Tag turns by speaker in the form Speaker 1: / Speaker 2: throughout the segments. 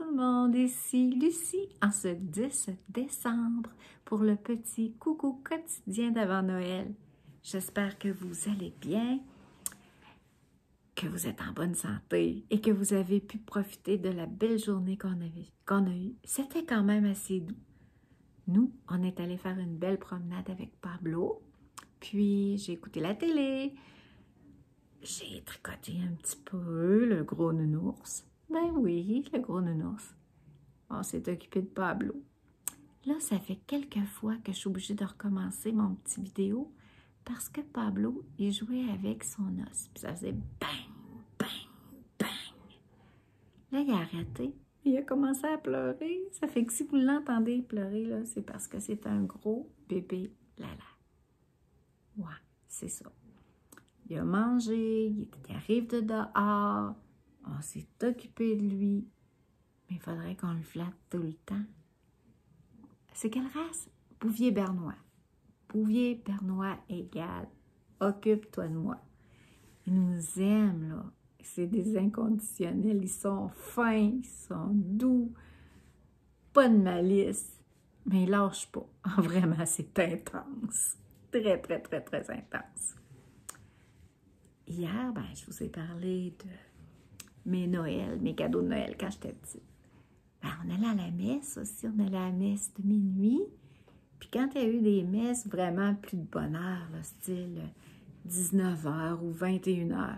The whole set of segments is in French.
Speaker 1: tout le monde, ici Lucie en ce 10 décembre pour le petit coucou quotidien d'avant Noël. J'espère que vous allez bien, que vous êtes en bonne santé et que vous avez pu profiter de la belle journée qu'on a eue. C'était quand même assez doux. Nous, on est allé faire une belle promenade avec Pablo, puis j'ai écouté la télé, j'ai tricoté un petit peu le gros nounours. Ben oui, le gros nounours. On s'est occupé de Pablo. Là, ça fait quelques fois que je suis obligée de recommencer mon petit vidéo parce que Pablo, il jouait avec son os. Puis ça faisait bang, bang, bang. Là, il a arrêté. Il a commencé à pleurer. Ça fait que si vous l'entendez pleurer, là, c'est parce que c'est un gros bébé Lala. Ouais, c'est ça. Il a mangé, il arrive de dehors, on s'est occupé de lui, mais il faudrait qu'on le flatte tout le temps. C'est quelle race? Bouvier bernois. Bouvier bernois égale occupe-toi de moi. Ils nous aiment, là. C'est des inconditionnels. Ils sont fins, ils sont doux, pas de malice, mais ils lâchent pas. Vraiment, c'est intense. Très, très, très, très intense. Hier, je vous ai parlé de mes cadeaux de Noël quand j'étais petite. On allait à la messe aussi, on allait à la messe de minuit. Puis quand il y a eu des messes vraiment plus de bonne heure, là, style 19h ou 21h,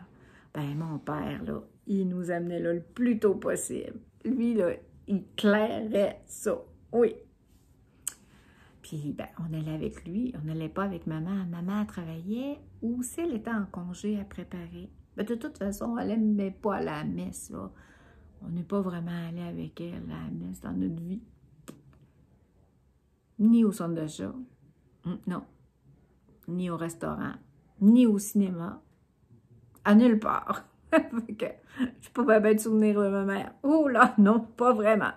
Speaker 1: mon père, là, il nous amenait là le plus tôt possible. Lui, là, il clairait ça. Oui. Puis, on allait avec lui, on n'allait pas avec maman. Maman travaillait ou si elle était en congé à préparer. De toute façon, elle n'aimait pas aller à la messe, là. On n'est pas vraiment allé avec elle à la messe dans notre vie. Ni au centre d'achat, non. Ni au restaurant, ni au cinéma. À nulle part. Je n'ai pas bien de souvenirs de ma mère. Oh là, non, pas vraiment.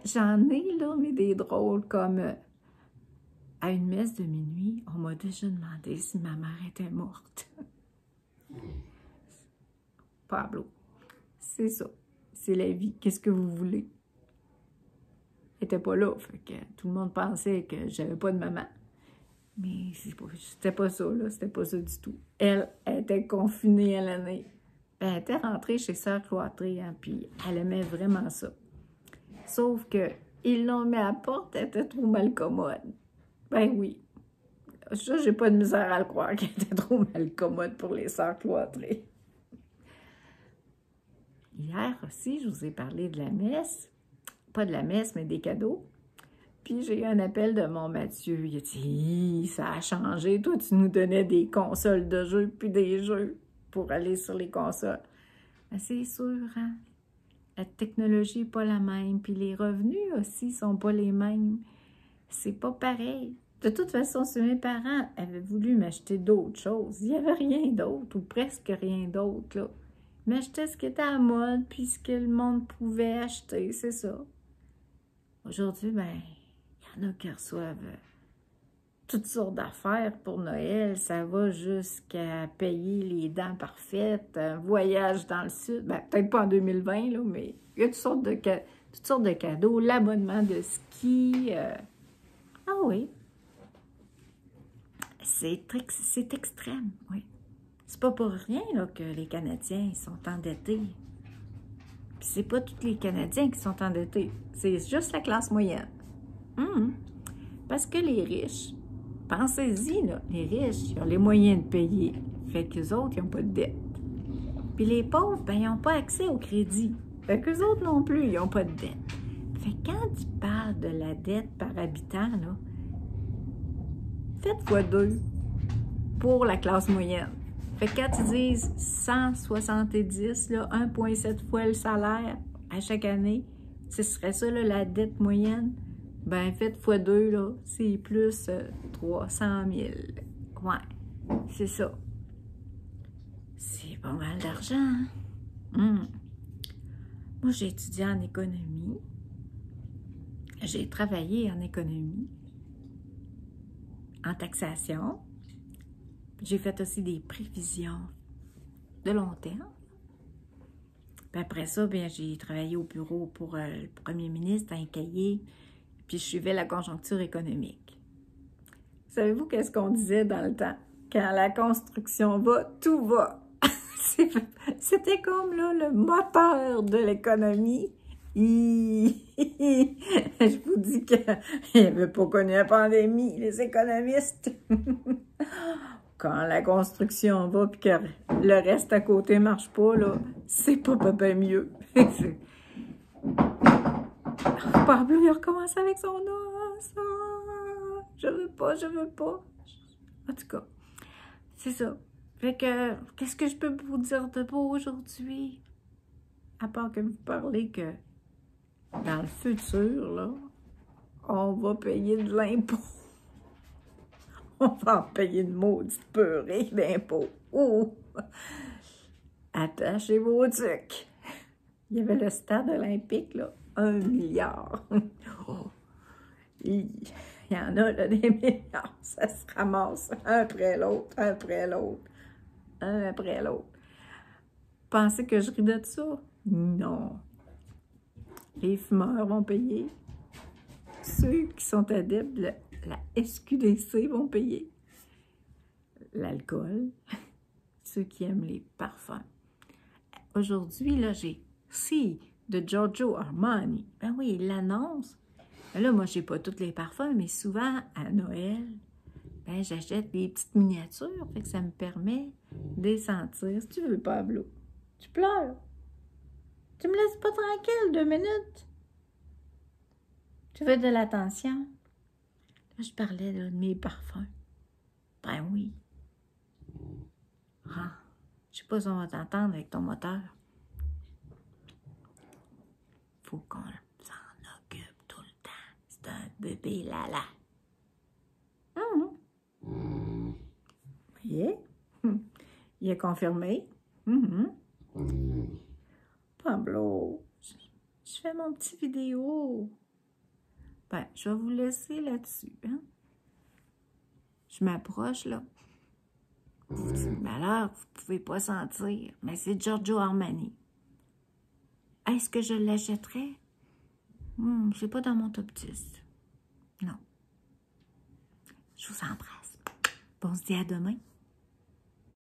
Speaker 1: J'en ai, là, mais des drôles comme... à une messe de minuit, on m'a déjà demandé si ma mère était morte. Pablo, c'est ça. C'est la vie. Qu'est-ce que vous voulez? Elle n'était pas là. Fait que tout le monde pensait que j'avais pas de maman. Mais c'était pas ça, là. C'était pas ça du tout. Elle était confinée à l'année. Elle était rentrée chez Sœur Cloîtrée, hein, puis elle aimait vraiment ça. Sauf que ils l'ont mis à la porte, elle était trop mal commode. Ben oui. Ça, j'ai pas de misère à le croire qu'elle était trop mal commode pour les Sœurs Cloîtrées. Hier aussi, je vous ai parlé de la messe. Pas de la messe, mais des cadeaux. Puis j'ai eu un appel de mon Mathieu. Il a dit, ça a changé. Toi, tu nous donnais des consoles de jeux, puis des jeux pour aller sur les consoles. C'est sûr, hein? La technologie n'est pas la même. Puis les revenus aussi sont pas les mêmes. C'est pas pareil. De toute façon, si mes parents avaient voulu m'acheter d'autres choses, il n'y avait rien d'autre, ou presque rien d'autre, là. Ils m'achetaient ce qui était à la mode, puis ce que le monde pouvait acheter, c'est ça. Aujourd'hui, il y en a qui reçoivent toutes sortes d'affaires pour Noël. Ça va jusqu'à payer les dents parfaites, un voyage dans le sud. Peut-être pas en 2020, là, mais il y a toutes sortes de cadeaux, l'abonnement de ski. Ah oui. C'est extrême, oui. C'est pas pour rien là, que les Canadiens ils sont endettés. Puis c'est pas tous les Canadiens qui sont endettés. C'est juste la classe moyenne. Parce que les riches, pensez-y, là, les riches, ils ont les moyens de payer. Fait qu'eux autres, ils n'ont pas de dette. Puis les pauvres, ils n'ont pas accès au crédit. Fait qu'eux autres non plus, ils n'ont pas de dette. Fait que quand ils parlent de la dette par habitant, là, faites x2 pour la classe moyenne. Fait que quand ils disent 170, 1,7 fois le salaire à chaque année, ce serait ça là, la dette moyenne, faites x2, là, c'est plus 300 000. Ouais, c'est ça. C'est pas mal d'argent. Moi, j'ai étudié en économie. J'ai travaillé en économie, en taxation. J'ai fait aussi des prévisions de long terme. Puis après ça, bien, j'ai travaillé au bureau pour le premier ministre, un cahier, puis je suivais la conjoncture économique. Savez-vous qu'est-ce qu'on disait dans le temps? Quand la construction va, tout va. C'était comme là, le moteur de l'économie. Je vous dis qu'ils n'avaient pas connu la pandémie, les économistes. Quand la construction va et que le reste à côté ne marche pas, là, c'est pas bien mieux. Pablo, il recommence avec son os. Je veux pas, je veux pas. En tout cas, c'est ça. Fait que, qu'est-ce que je peux vous dire de beau aujourd'hui? À part que vous parlez que dans le futur, là, on va payer de l'impôt. On va en payer une maudite purée d'impôts. Oh! Attachez vos trucs. Il y avait le stade olympique, là, 1 milliard. Oh. Il y en a, là, des milliards. Ça se ramasse un après l'autre, un après l'autre, un après l'autre. Pensez que je ris de ça? Non. Les fumeurs vont payer. Ceux qui sont adeptes de la SQDC vont payer. L'alcool. Ceux qui aiment les parfums. Aujourd'hui, là, j'ai Si de Giorgio Armani. Ben oui, il l'annonce. Ben là, moi, j'ai pas tous les parfums, mais souvent, à Noël, ben, j'achète des petites miniatures. Fait que ça me permet de les sentir. Si tu veux, Pablo, tu pleures. Tu me laisses pas tranquille 2 minutes. Tu veux de l'attention? Là, je parlais là, de mes parfums. Ben oui. Ah, je sais pas si on va t'entendre avec ton moteur. Faut qu'on s'en occupe tout le temps. C'est un bébé lala. Vous voyez? Il a confirmé. Pablo, je fais mon petit vidéo. Ben, je vais vous laisser là-dessus. Hein? Je m'approche, là. Vous dites, mais alors, vous ne pouvez pas sentir. Mais c'est Giorgio Armani. Est-ce que je l'achèterais? C'est pas dans mon top 10. Non. Je vous embrasse. Bon, on se dit à demain.